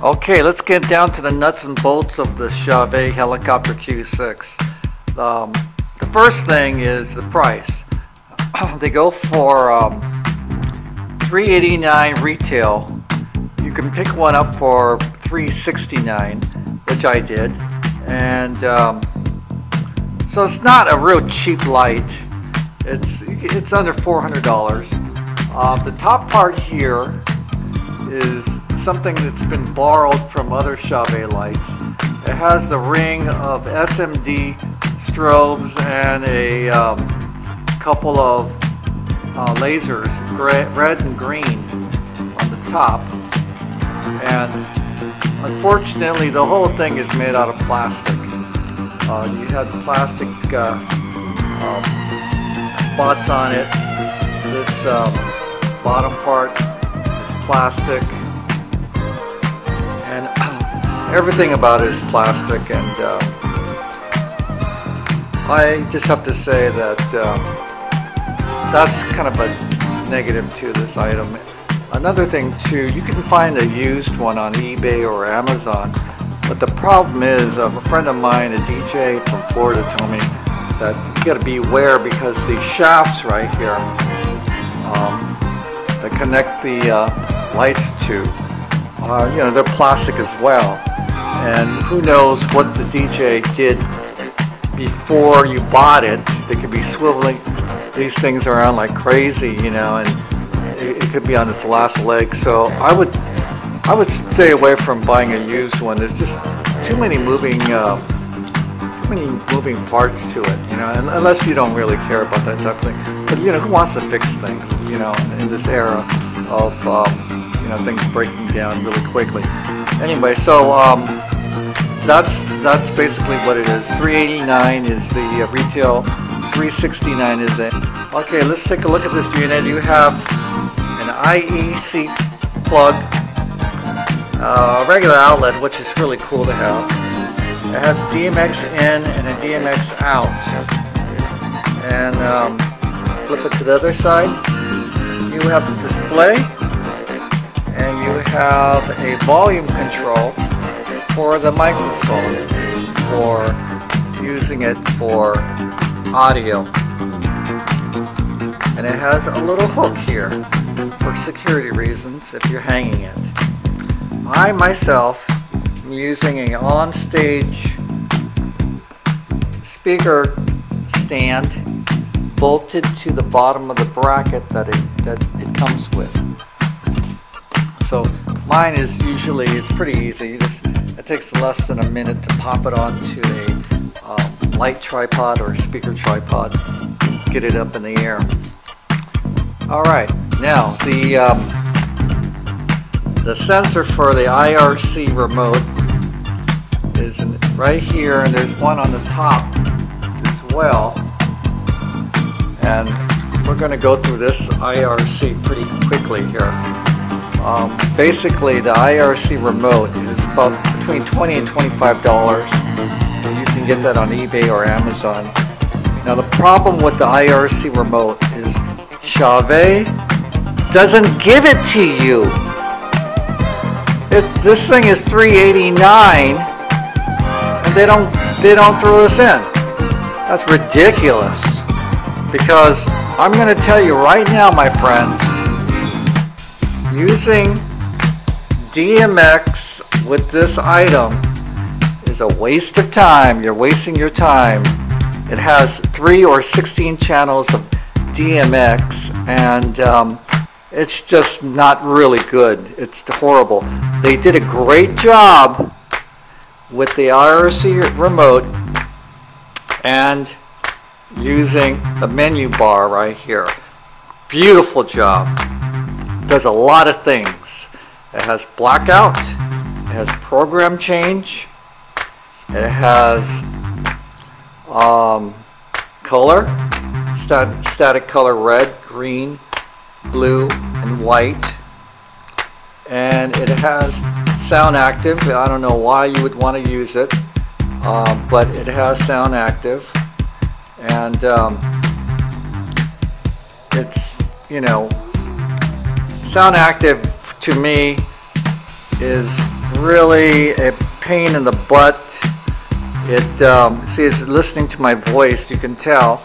Okay, let's get down to the nuts and bolts of the Chauvet Helicopter Q6. The first thing is the price. They go for $389 retail. You can pick one up for $369, which I did, and so it's not a real cheap light. It's under $400. The top part here is something that's been borrowed from other Chauvet lights. It has the ring of SMD strobes and a couple of lasers, red and green, on the top. And unfortunately, the whole thing is made out of plastic. You have the plastic spots on it. This bottom part is plastic, and everything about it is plastic. And I just have to say that that's kind of a negative to this item. Another thing too, you can find a used one on eBay or Amazon, but the problem is, a friend of mine, a DJ from Florida, told me that you got to beware because these shafts right here that connect the lights to, they're plastic as well, and who knows what the DJ did before you bought it. They could be swiveling these things around like crazy, and it could be on its last leg. So I would stay away from buying a used one. There's just too many moving parts to it, and unless you don't really care about that type of thing. But who wants to fix things, in this era of things breaking down really quickly. Anyway, so that's basically what it is. $389 is the retail. $369 is it. Okay, let's take a look at this unit. You have an IEC plug, a regular outlet, which is really cool to have. It has a DMX in and a DMX out. And flip it to the other side. You have the display, and you have a volume control for the microphone, for using it for audio. And it has a little hook here for security reasons if you're hanging it. I myself am using an on-stage speaker stand bolted to the bottom of the bracket that it comes with. So mine is usually, it's pretty easy. It takes less than a minute to pop it onto a light tripod or a speaker tripod, get it up in the air. Alright, now the sensor for the IRC remote is right here, and there's one on the top as well. And we're going to go through this IRC pretty quickly here. Basically, the IRC remote is about between $20 and $25. You can get that on eBay or Amazon. Now, the problem with the IRC remote is Chauvet doesn't give it to you. This thing is $389, and they don't throw this in. That's ridiculous. Because I'm going to tell you right now, my friends, using DMX with this item is a waste of time. You're wasting your time. It has 3 or 16 channels of DMX, and it's just not really good. It's horrible. They did a great job with the IRC remote and using the menu bar right here. Beautiful job. Does a lot of things. It has blackout. It has program change. It has color, static color, red, green, blue, and white. And it has sound active. I don't know why you would want to use it, but it has sound active. And it's, sound active to me is really a pain in the butt. It see, it's listening to my voice. You can tell.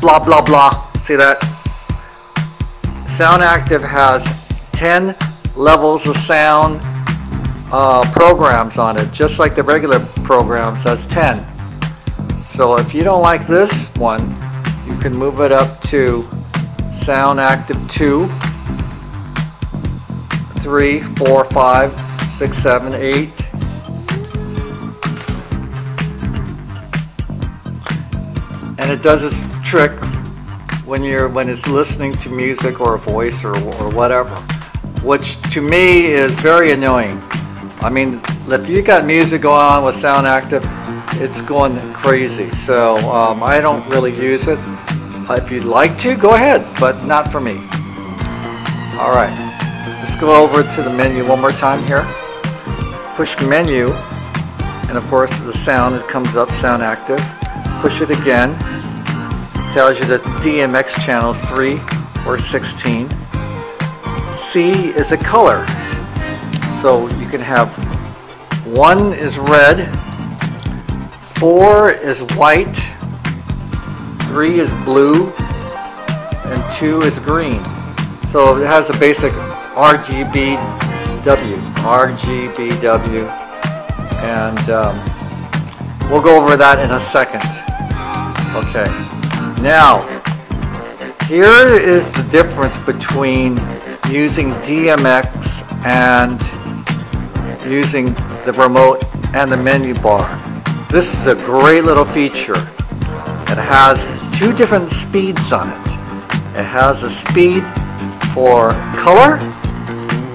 Blah blah blah. See that? Sound Active has 10 levels of sound programs on it, just like the regular programs. That's 10. So if you don't like this one, you can move it up to Sound Active 2, 3, 4, 5, 6, 7, 8. And it does this trick when it's listening to music or a voice or whatever, which to me is very annoying. I mean, if you got music going on with Sound Active, it's going crazy. So I don't really use it. If you'd like to, go ahead, but not for me. All right, let's go over to the menu one more time here. Push menu, and of course the sound that comes up, Sound Active. Push it again. It tells you that DMX channels 3 or 16. C is the colors. So you can have 1 is red, 4 is white, 3 is blue, and 2 is green. So it has a basic RGBW, and we'll go over that in a second. Okay, now here is the difference between using DMX and using the remote and the menu bar. This is a great little feature. It has 2 different speeds on it. It has a speed for color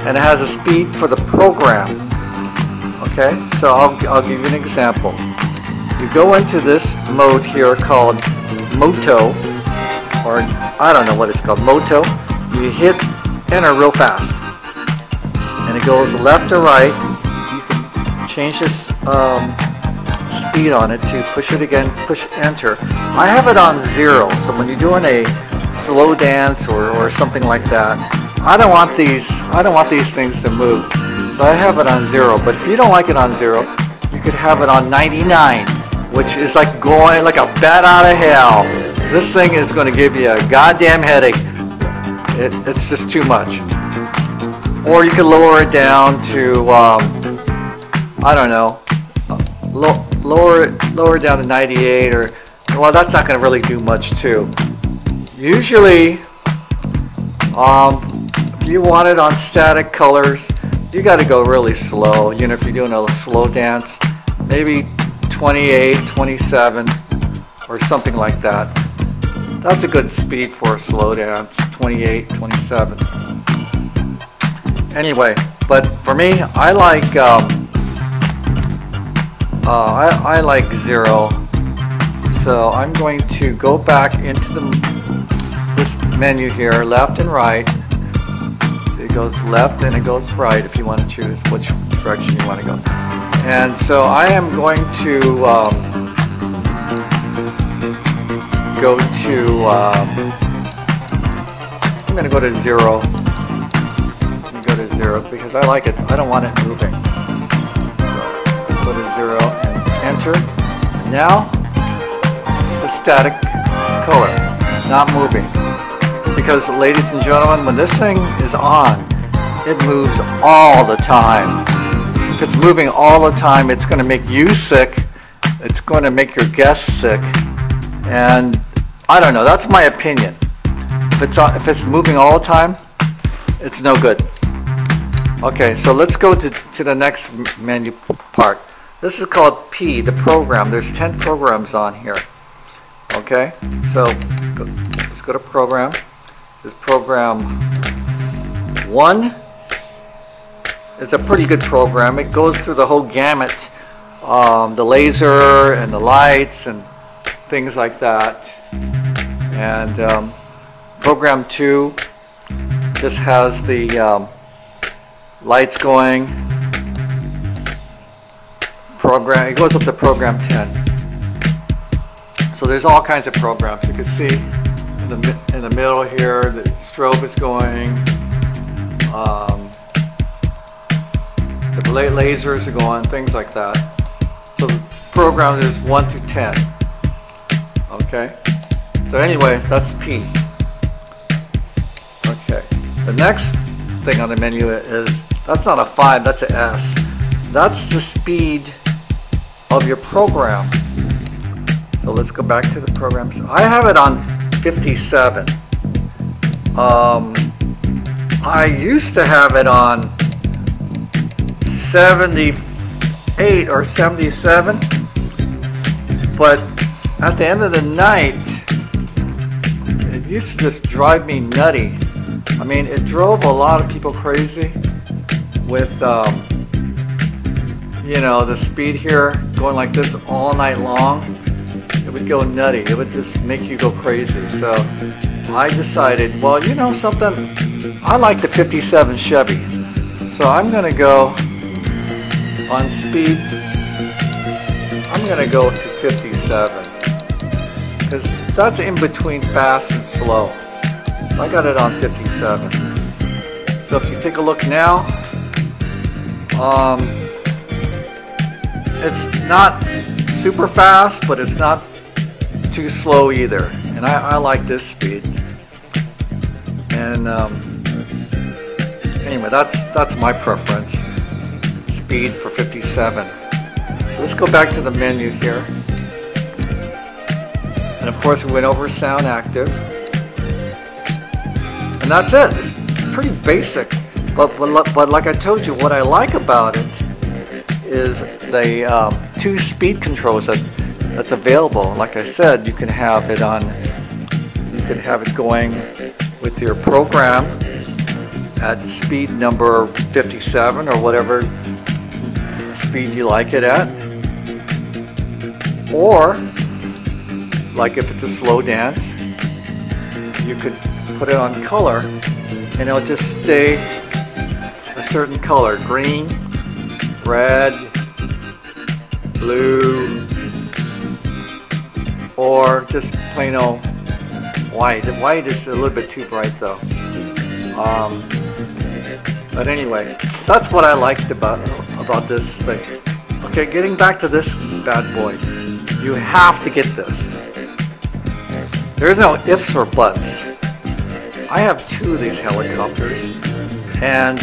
and it has a speed for the program. Okay, so I'll give you an example. You go into this mode here called Moto, or I don't know what it's called, Moto. You hit enter real fast and it goes left or right. You can change this speed on it to push it again, push enter. I have it on 0, so when you're doing a slow dance or something like that, I don't want these things to move, so I have it on 0. But if you don't like it on 0, you could have it on 99, which is like going like a bat out of hell. This thing is going to give you a goddamn headache. It's just too much. Or you could lower it down to I don't know, lower it down to 98, or well, that's not going to really do much too. Usually, if you want it on static colors, you got to go really slow. You know, if you're doing a slow dance, maybe 28, 27, or something like that. That's a good speed for a slow dance, 28, 27. Anyway, but for me, I like I like 0. So I'm going to go back into this menu here, left and right. So it goes left and it goes right if you want to choose which direction you want to go. And so I am going to go to I'm going to go to 0. I'm going to go to 0 because I like it. I don't want it moving. So go to 0 and enter. Now it's a static color, not moving. Because, ladies and gentlemen, when this thing is on, it moves all the time. If it's moving all the time, it's going to make you sick. It's going to make your guests sick. And I don't know. That's my opinion. If it's moving all the time, it's no good. Okay, so let's go to the next menu part. This is called P, the program. There's 10 programs on here. Okay, so let's go to program. This program 1 is a pretty good program. It goes through the whole gamut, the laser and the lights and things like that. And program 2 just has the lights going. It goes up to program 10. So there's all kinds of programs. You can see in the middle here, the strobe is going. The lasers are going, things like that. So the program is 1 through 10. Okay. So anyway, that's P. Okay. The next thing on the menu is, that's not a 5, that's an S. That's the speed of your program. So let's go back to the program. So I have it on 57. I used to have it on 78 or 77, but at the end of the night, it used to just drive me nutty. I mean, it drove a lot of people crazy with, you know, the speed here going like this all night long. It would go nutty. It would just make you go crazy. So I decided, well, you know something? I like the 57 Chevy. So I'm going to go on speed. I'm going to go to 57. Because that's in between fast and slow. I got it on 57. So if you take a look now, it's not super fast, but it's not too slow either. And I like this speed. And anyway, that's my preference. Speed for 57. Let's go back to the menu here. And of course we went over sound active. And that's it. It's pretty basic. But like I told you, what I like about it is the 2 speed controls that's available. Like I said, you can have it on, you can have it going with your program at speed number 57 or whatever speed you like it at. Or, like if it's a slow dance, you could put it on color and it'll just stay a certain color. Green, red, blue, or just plain old white. White is a little bit too bright though. But anyway, that's what I liked about this thing. Okay, getting back to this bad boy. You have to get this. There's no ifs or buts. I have 2 of these helicopters, and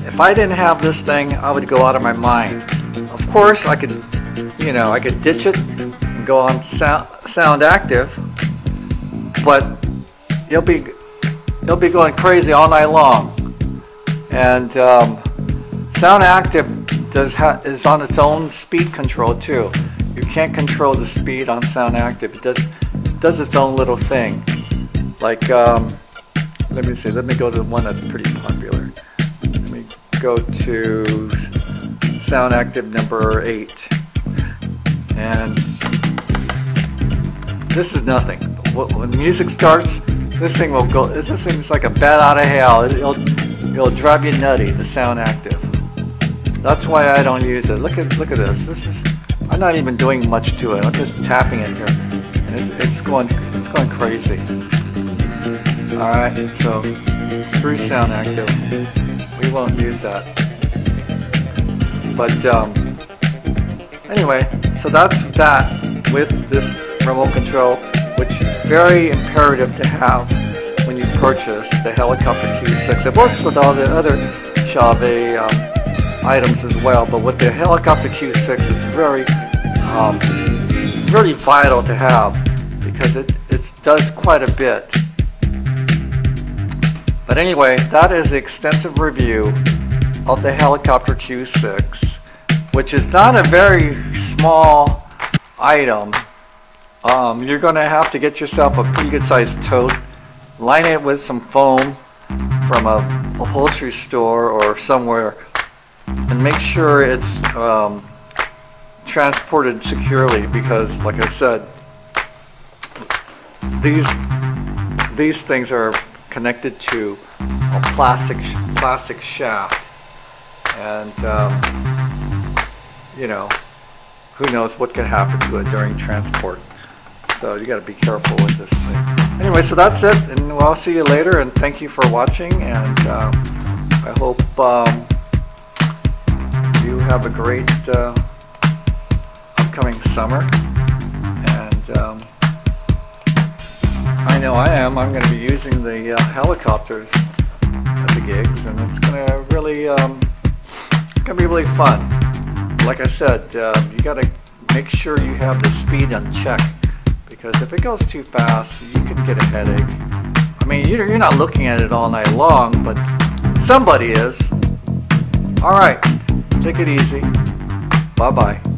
if I didn't have this thing, I would go out of my mind. Of course, I could, you know, I could ditch it and go on sound active, but you'll be going crazy all night long. And sound active is on its own speed control too. You can't control the speed on sound active. It does its own little thing. Like, let me see. Let me go to the one that's pretty popular. Let me go to sound active number 8, and this is nothing. When music starts, this thing will go. This thing's like a bat out of hell. It'll drive you nutty. The sound active. That's why I don't use it. Look at this. This is. I'm not even doing much to it. I'm just tapping it here, and it's going crazy. All right, so screw sound active. We won't use that. But anyway, so that's that with this remote control, which is very imperative to have when you purchase the Helicopter Q6. It works with all the other Chauvet items as well, but with the Helicopter Q6, it's very vital to have because it does quite a bit. But anyway, that is the extensive review of the Helicopter Q6, which is not a very small item. You're going to have to get yourself a pretty good sized tote, line it with some foam from a upholstery store or somewhere, and make sure it's transported securely, because like I said, these things are connected to a plastic shaft, and you know, who knows what can happen to it during transport. So you got to be careful with this thing. Anyway, so that's it, and I'll see you later, and thank you for watching, and I hope have a great upcoming summer. And I know I am. I'm going to be using the helicopters at the gigs, and it's going to really be really fun. Like I said, you got to make sure you have the speed on check, because if it goes too fast, you can get a headache. I mean, you're not looking at it all night long, but somebody is. All right, take it easy. Bye-bye.